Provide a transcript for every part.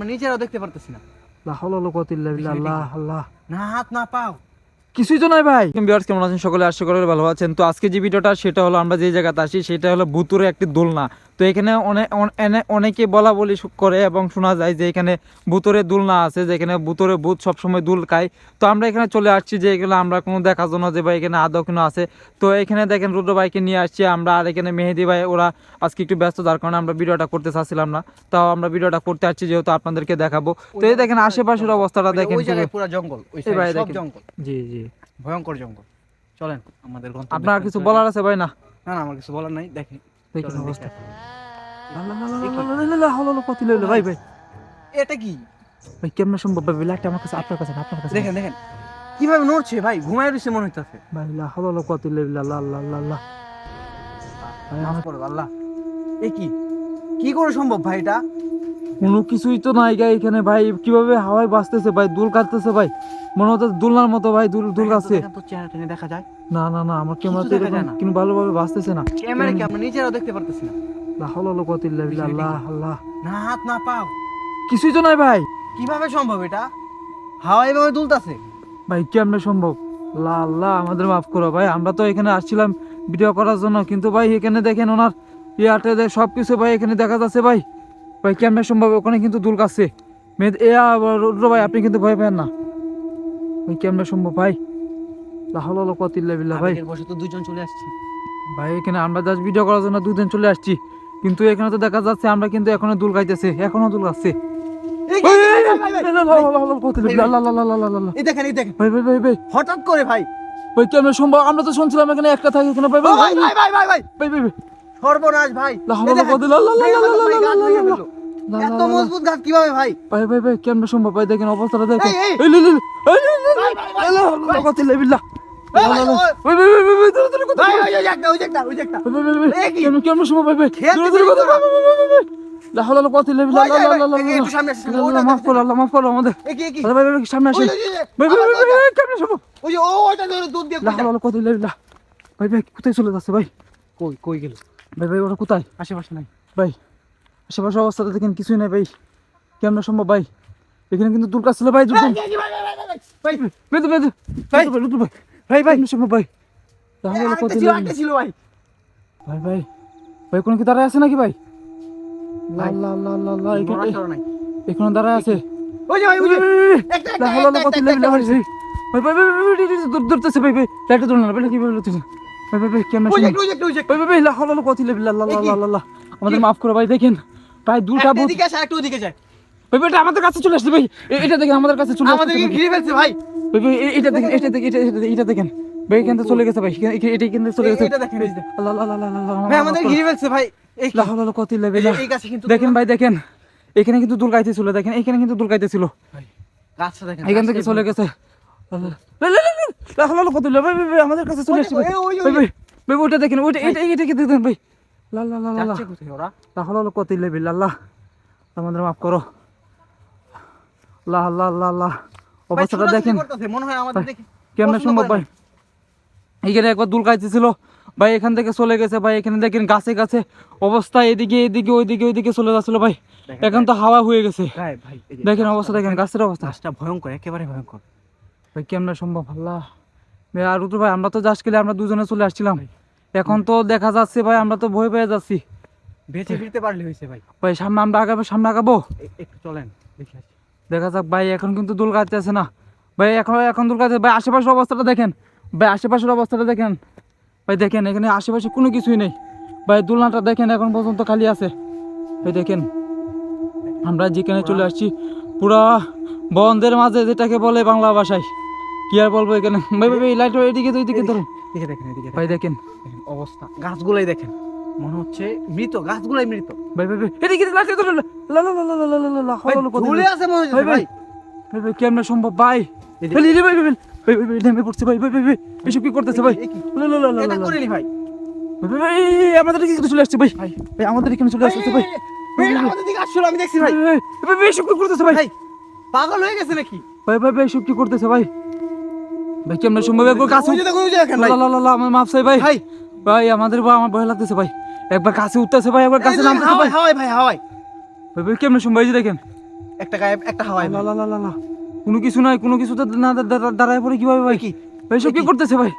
নিজেরাও দেখতে পারতেছি না। লা হাওলা ওয়ালা কুওয়াতা ইল্লা বিল্লাহ। আল্লাহ আল্লাহ, না হাত না পাও কিছুই তো নাই ভাই। ভিউয়ার্স কেমন আছেন সকলে? আশা করি ভালো আছেন। তো আজকে যে ভিডিওটা সেটা হলো আমরা যে জায়গাতে আসি সেটা হলো ভুতুরে একটি দোলনা। তো এখানে অনেকে বলা বলি করে এবং শোনা যায় যে এখানে ভুতুরে দোলনা আছে, যেখানে ভুতুরে ভূত সবসময় দুল খায়। তো আমরা এখানে চলে আসছি যে এগুলো আমরা কোনো দেখার জন্য যে ভাই এখানে আদৌ কোনো আছে। তো এখানে দেখেন রুদ্র ভাইকে নিয়ে আসছি আমরা, আর এখানে মেহেদি ভাই ওরা আজকে একটু ব্যস্ত, যার কারণে আমরা ভিডিওটা করতে চাচ্ছিলাম না। তাও আমরা ভিডিওটা করতে আসছি যেহেতু আপনাদেরকে দেখাবো। তো এই দেখেন আশেপাশের অবস্থাটা দেখেন, ওই জায়গায় পুরো জঙ্গল, ওই সাইডে সব জঙ্গল। জি জি, ভয়ঙ্কর জঙ্গল। চলেন আমাদের গন্তব্যে। আপনার কিছু বলার আছে ভাই? না না না, আমার কিছু বলার নাই। দেখেন দেখেন অবস্থা। ভাই ভাই এটা কি ভাই কেমন সম্ভব ভাই? লাইটটা আমার কাছে, আপনার কাছে না, আপনার কাছে। দেখেন দেখেন কিভাবে নড়ছে ভাই, ঘুমায় রইছে মনে হইতাছে। ভাই লা হাওলা ওয়ালা কুওয়াতা ইল্লা বিল্লাহ। আল্লাহ আল্লাহ আল্লাহ, মাফ করো আল্লাহ। এ কি কি করে সম্ভব ভাই? এটা কোনো কিছুই তো নাই গাই এখানে ভাই। কিভাবে হাওয়ায় বাজতেছে ভাই, দুল কাটতেছে ভাই, মনে হচ্ছে দুলনার মতো ভাই। দুল কাটছে। তো চেহারা টেনে দেখা যায় না না না, আমার ক্যামেরাতে দেখা যায় না। কিন্তু ভালোভাবে বাজতেছে না। ক্যামেরা কি আমরা নিজেরাও দেখতে পারতেছি না। লা হাওলা ওয়ালা কুওয়াতা ইল্লা বিল্লাহ। আল্লাহ আল্লাহ, না হাত না পাও কিছুই তো নাই ভাই। কিভাবে সম্ভব? এটা হাওয়া এভাবে দুলতাছে ভাই কেমনে সম্ভব? লা আল্লাহ, আমাদের মাফ করো ভাই। আমরা তো এখানে আসছিলাম ভিডিও করার জন্য, কিন্তু ভাই এখানে দেখেন ওনার ইয়াতে সব কিছু ভাই এখানে দেখা যাচ্ছে ভাই। ভাই কেমনে সম্ভব? ওখানে কিন্তু দুল কাছে রুদ্র ভাই, আপনি কিন্তু ভয় পেন না ভাই। কেমনে সম্ভব ভাই? লা হাওলা ওয়ালা কুওয়াতা ইল্লা বিল্লাহ। ভাই বসে তো দুইজন চলে আসছি ভাই এখানে আমরা জাস্ট ভিডিও করার জন্য দুদিন চলে আসছি, কিন্তু এখানে তো দেখা যাচ্ছে আমরা কিন্তু এখনো দুল খাইতেছে, এখনো দুল খাচ্ছে। ভাই ভাই ভাই ভাই হঠাৎ করে ভাই ভাই কেমনে সম্ভব? আমরা তো শুনছিলাম এখানে একটা থাকে এখানে। ভাই ভাই ভাই ভাই ভাই ভাই ভাই সর্বনাশ ভাই, লা হাওলা ওয়ালা কুওয়াতা ইল্লা বিল্লাহ। এত মজবুত গাছ কিভাবে ভাই? ভাই ভাই ভাই কেমনে সম্ভব ভাই? দেখেন অবস্থাটা দেখেন। এই, এই। এই লে লে লে, এই লে লে লে, এই লা হাওলা ওয়ালা কুওয়াতা ইল্লা বিল্লাহ। ভাই ভাই ভাই ভাই ভাই ধরে ধরে কথা। ভাই ওই যে একটা ওই যে একটা ওই যে একটা ভাই ভাই ভাই এই কি? কেমনে কেমনে সম্ভব ভাই ভাই? খেয়াল ধরে ধরে কথা। দিছিস ভাই ভাই ভাই ভাই লা হাওলা ওয়ালা কুওয়াতা ইল্লা বিল্লাহ। ওই যে, আল্লাহ ভাই, আল্লাহ এই, একটু সামনে আসো, সামনে, আল্লাহ, ওটা মাফ করো আল্লাহ, মাফ করো আমাদের। কি আল্লাহ ভাই ভাই সামনে আসেন। ভাই ভাই ভাই ভাই কেমনে সম্ভব? ওই যে ওটা ধরে দুধ দিয়ে লা হাওলা ওয়ালা কুওয়াতা ইল্লা বিল্লাহ। ভাই ভাই কোথায় চলে যাচ্ছে ভাই? কই কই গেল? ভাই ভাই ওরা কোথায়? আশেপাশে নাই ভাই আশেপাশে অবস্থাটা দেখেন কিছুই নাই ভাই। কেমনে সম্ভব ভাই? এখানে কিন্তু দুল কাটছিল ভাই। দুল ভাই বেদু বেদু ভাই। লুটু ভাই ভাই ভাই কেমনে সম্ভব ভাই? লা হাওলা ওয়ালা কুওয়াতা ইল্লা বিল্লাহ। একটা ছিল ভাই। ভাই ভাই ভাই কোনো কি দাঁড়ায় আছে নাকি ভাই? লা লা লা লা লা, নড়াচড়া নাই। এখানে দাঁড়ায় আছে। ওই যে ভাই ওই যে একটা লা হাওলা ওয়ালা কুওয়াতা ইল্লা বিল্লাহ। ভাই ভাই ভাই ধরতেছে ভাই ভাই, লাইটটা ধরুন না ভাই, কি বলতে ভাই ভাই ভাই কেমনে ওই যে সম্ভব? ওই যে ওই যে ভাই ভাই ভাই লা হাওলা ওয়ালা কুওয়াতা ইল্লা বিল্লাহ। লা লা লা লা, আমাদের মাফ করো ভাই। দেখেন ভাই দুটা ভূত এদিকে আসে, একটু ওদিকে যায়। ভাই ভাই, এটা আমাদের কাছে চলে আসছে ভাই। এটা দেখেন আমাদের কাছে চলে আসছে আমাদেরকে ঘিরে ফেলছে ভাই। ভাই ভাই। এটা দেখেন, এটা দেখেন, এটা দেখেন ভাই, এখান থেকে চলে গেছে ভাই। এটা এখান থেকে চলে গেছে। এটা দেখেন, এই যে। আল্লাহ আল্লাহ আল্লাহ আল্লাহ, ভাই আমাদের ঘিরে ফেলছে ভাই। এই লা হাওলা ওয়ালা কুওয়াতা ইল্লা বিল্লাহ। এই গাছে কিন্তু দেখেন ভাই দেখেন, এখানে কিন্তু দুল গাইতেছিল। দেখেন এখানে কিন্তু দুল গাইতেছিল, গাছটা দেখেন, এখান থেকে চলে গেছে। লা হাওলা ওয়ালা কুওয়াতা ইল্লা বিল্লাহ। ভাই ভাই আমাদের কাছে চলে আসছে ভাই। ভাই ভাই ভাই ওটা দেখেন, ওটা এটা কি দেখেন ভাই? লা লা লা লা লা, যাচ্ছে কোথায় ওরা? লা হাওলা ওয়ালা কুওয়াতা ইল্লা বিল্লাহ। আল্লাহ আমাদের মাফ করো। লা লা লা লা, অবস্থাটা দেখেন মনে হয় আমাদের দেখে কেমনে পছন্দ সম্ভব করে ভাই? না। এখানে একবার দুল খাইতেছিল ভাই, এখান থেকে চলে গেছে ভাই। এখানে দেখেন গাছে গাছে অবস্থা, এদিকে এদিকে ওইদিকে চলে যাচ্ছিল ভাই। এখন তো হাওয়া হয়ে গেছে। ভাই ভাই এই যে দেখেন অবস্থা, দেখেন গাছের অবস্থা গাছটা ভয়ঙ্কর, একেবারে ভয়ঙ্কর। ভাই কেমনে সম্ভব? আল্লাহ ভাই। আর রুদ্র ভাই আমরা তো জাস্ট গেলে আমরা দুজনে চলে আসছিলাম, এখন তো দেখা যাচ্ছে ভাই আমরা তো ভয় পেয়ে যাচ্ছি বেঁচে ফিরতে পারলে হয়েছে ভাই। ভাই। সামনে আমরা সামনে আগাবো। একটু চলেন দেখে আসি। দেখা যাক ভাই। এখন কিন্তু দুল গাইতেছে না ভাই, এখন দুল গাইতেছে ভাই। আশেপাশের অবস্থাটা দেখেন ভাই, আশেপাশের অবস্থাটা দেখেন ভাই। দেখেন এখানে আশেপাশে কোনো কিছুই নেই ভাই। দোলনাটা দেখেন এখন পর্যন্ত খালি আছে ভাই। দেখেন আমরা যেখানে চলে আসছি পুরা বন্ধের মাঝে, যেটাকে বলে বাংলা ভাষায়, কি আর বলবো এখানে। ভাই ভাই লাইট এদিকে তো এদিকে ধরুন দেখে দেখেন, এদিকে ভাই। দেখেন দেখেন অবস্থা, গাছগুলাই দেখেন, মনে হচ্ছে মৃত, গাছগুলাই মৃত। ভাই ভাই ভাই এদিকে লাইট ধরুন। লা লা লা লা লা লা লা, ভাই ঝুলে আছে মনে হচ্ছে ভাই। ভাই ভাই কেমনে সম্ভব ভাই? এদিকে। ভাই ভাই ভাই ভাই ভাই নেমে পড়ছে ভাই। ভাই ভাই ভাই এসব কি করতেছে ভাই? এ কি? লা লা লা লা এটা লা, করিনি ভাই। ভাই ভাই আমাদের এদিকে চলে আসছে ভাই। ভাই আমাদের এখানে চলে আসছে ভাই। ভাই আমাদের দিকে আসছিল, আমি দেখছি ভাই। ভাই ভাই ভাই এসব কি করতেছে ভাই? ভাই পাগল হয়ে গেছে নাকি? ভাই ভাই ভাই এসব কি করতেছে ভাই? ভাই কেমনে সম্ভব? একবার কাছে ওই যে দেখুন, ওই যে দেখেন ভাই। লা লা লা লা, আমার মাফ চাই ভাই। ভাই ভাই আমাদের আমার ভয় লাগতেছে ভাই। একবার কাছে উঠতেছে ভাই, একবার কাছে নামতেছে ভাই। হাওয়াই ভাই, হাওয়াই। ভাই ভাই কেমনে সম্ভব? এই যে দেখেন একটা গায়ে একটা হাওয়ায় লা লা লা লা লা। কোনো কিছু নাই, কোনো কিছু তো না দাঁড়ায় পড়ে কিভাবে ভাই? কি ভাই সব কি করতেছে ভাই?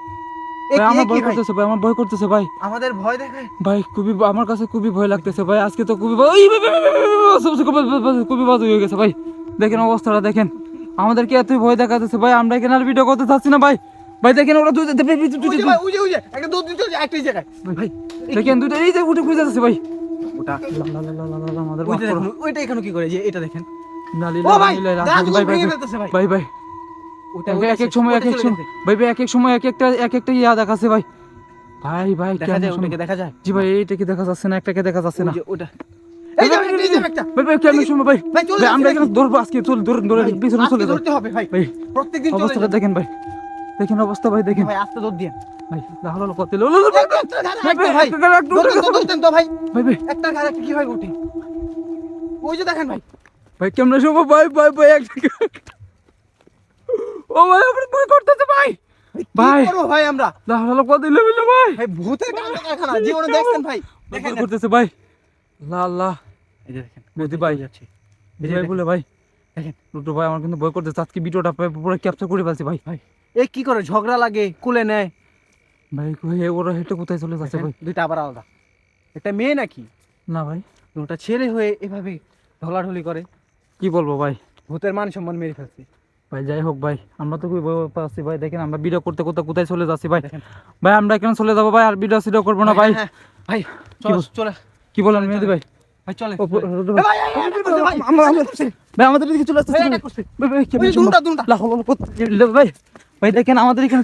এ ভাই কি, আমার এ কি ভয় ভাই? করতেছে ভাই, আমার ভয় করতেছে ভাই। আমাদের ভয় দেখায়। ভাই খুবই, আমার কাছে খুবই ভয় লাগতেছে ভাই। আজকে তো খুবই ওই ভাই, ভাই, ভাই, ভাই, ভাই, ভাই, সবচেয়ে খুবই বাজে হয়ে গেছে ভাই। দেখেন অবস্থাটা দেখেন, আমাদেরকে এত ভয় দেখাতেছে ভাই। আমরা এখানে আর ভিডিও করতে চাচ্ছি না ভাই। ভাই দেখেন ওরা ওই যে ভাই, ওই যে একটা দৌড় দিতে হচ্ছে একটাই জায়গায়। ভাই দেখেন দুটো এই যে উঠে খুঁজে যাচ্ছে ভাই। ওটা লা, লা, লা, লা, লা, লা, আমাদের ওইটা মাফ করো। দেখুন, ওইটা এখানে কি করে, যে এটা দেখেন। না, ও ভাই, লীলা, লীলা, দাঁত ভাই, ভাই, ভেঙে ভাই, ফেলতেছে ভাই। ভাই, ভাই, ওটা এক এক সময় এক এক সময় ভাই, ভাই, এক এক সময় এক একটা ইয়া দেখাচ্ছে ভাই। ভাই ভাই দেখা যায়, কেমন ওটাকে দেখা যায়। জি ভাই, এইটাকে দেখা যাচ্ছে না, একটাকে দেখা যাচ্ছে না। ওই যে ওটা, এই যে এই যে একটা ভাই ভাই কেমন সময় ভাই? ভাই চলে ভাই আমরা যাচ্ছে এখানে ধরবো আজকে, চল ধরে ভাই, পিছনে আজকে চলে যাই ধরতে হবে ভাই। ভাই। প্রত্যেকদিন চলে অবস্থাটা যাবে। দেখেন ভাই, দেখেন অবস্থা ভাই, দেখেন ভাই আস্তে দৌড় দিন ভাই। লাহলা কত লো লো লো ভাই ভাই, দৌড়তেন তো ভাই, ভাই ভাই একটা ঘাড়ে কি হয় উঠে। ওই যে দেখেন ভাই, ভাই কেমন সময় ভাই ভাই ভাই ও ভাই আপনি ভয় করতেছে ভাই। ভাই কি করবো ভাই আমরা? লাহলা কত লেভেলে ভাই ভাই ভূতের কারখানা জীবনে দেখছেন ভাই? দেখেন ভয় করতেছে ভাই। লা লা এই যে দেখেন, মেহেদি ভাই যাচ্ছে। এই ভাই বলে ভাই দেখেন লুটু ভাই, আমার কিন্তু ভয় করতেছে। আজকে ভিডিওটা পুরো ক্যাপচার করে ফেলছি ভাই। ভাই এ কি করে ঝগড়া লাগে, কুলে নেয়। ভাই ওরা হেঁটে কোথায় চলে যাচ্ছে ভাই? দুইটা আবার আলাদা, একটা মেয়ে নাকি না ভাই ওটা ছেলে হয়ে এভাবে ঢলাঢলি করে। কি বলবো ভাই। ভূতের মান সম্মান মেরে ফেলছে। ভাই যাই হোক ভাই, আমরা তো খুবই ভয় পাচ্ছি ভাই। দেখেন আমরা ভিডিও করতে করতে কোথায় চলে যাচ্ছি ভাই। দেখেন ভাই আমরা এখানে চলে যাবো ভাই, আর ভিডিও করবো না ভাই। হ্যাঁ, ভাই কি বল- চলে কি বলেন মেহেদি ভাই? ভাই চলে ও, ভাই, ভাই, ভাই, ভাই আমাদের দিকে চলে আসতেছে ভাই, ভাই। এটা করছে। ভাই, ভাই, ওই যে দুটা, দুটা। ভাই ভাই দেখেন আমাদের এখানে